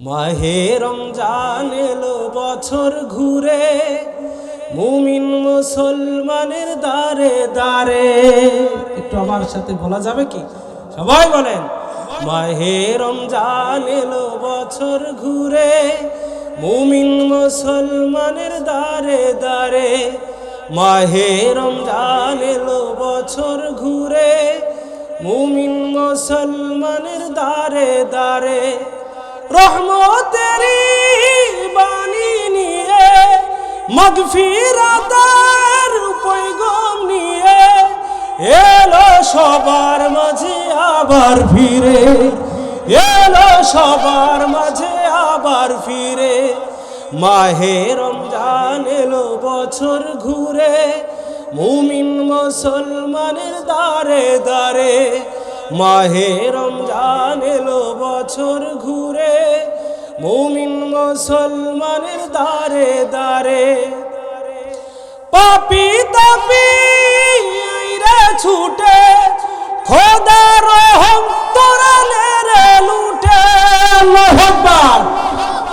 মাহে রমজান এলো বছর ঘুরে, মুমিন মুসলমানের দারে দারে। একটু আমার সাথে বলা যাবে কি? সবাই বলেন, মাহে রমজান এলো বছর ঘুরে, মুমিন মুসলমানের দারে দারে। মাহে রমজান এলো বছর ঘুরে, মুমিন মুসলমানের দারে দারে। রহমতেরি বাণী নিয়ে, মাগফিরাতের পয়গাম নিয়ে এলো সবার মাঝে আবার ফিরে, এলো সবার মাঝে আবার ফিরে। মাহে রমজান এলো বছর ঘুরে, মুমিন মুসলমানের দারে দারে। মাহে রমজান এলো বছর ঘুরে, মুমিন মুসলমানের দারে দারে। পাপী তাপী আইরে ছুটে, খোদার রহম তোরানে রে লুটে। আল্লাহু আকবার।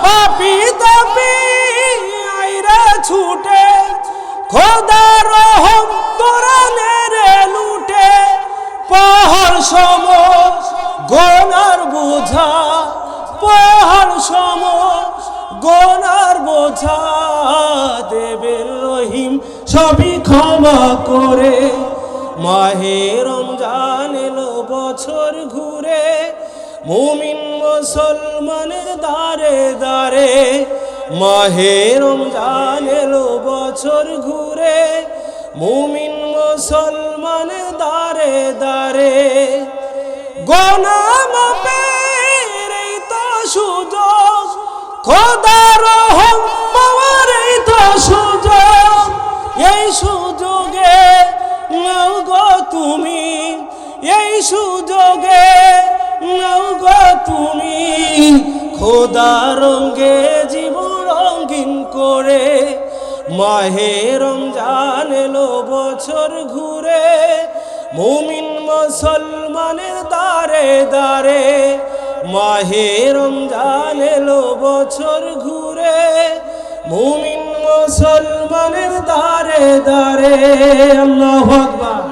পাপী তাপী আইরে ছুটে, খোদার রহম তোরানে রে লুটে। পাহাড় সম গোনার বোঝা, পাহাড় সম গোনার বোঝা দেবের রহিম সবই ক্ষমা করে। মাহে রমজান এলো বছর ঘুরে, মুমিন মুসলমানের দারে দারে। মাহে রমজান এলো বছর ঘুরে, মুমিন মুসলমানের দারে দারে। গোনাহ মাফের এই তো সুযোগ, খোদার রহম পাওয়ার এই তো সুযোগ। এই সুযোগে নাও গো তুমি, এই সুযোগে নাও গো তুমি। খোদা রঙ্গে জীবন রঙিন করে। মাহে রমজান এলো বছর ঘুরে, মুমিন মুসলমানের দারে দারে। মাহে রমজান এলো বছর ঘুরে, মুমিন মুসলমানের দারে দারে। আল্লাহু আকবার।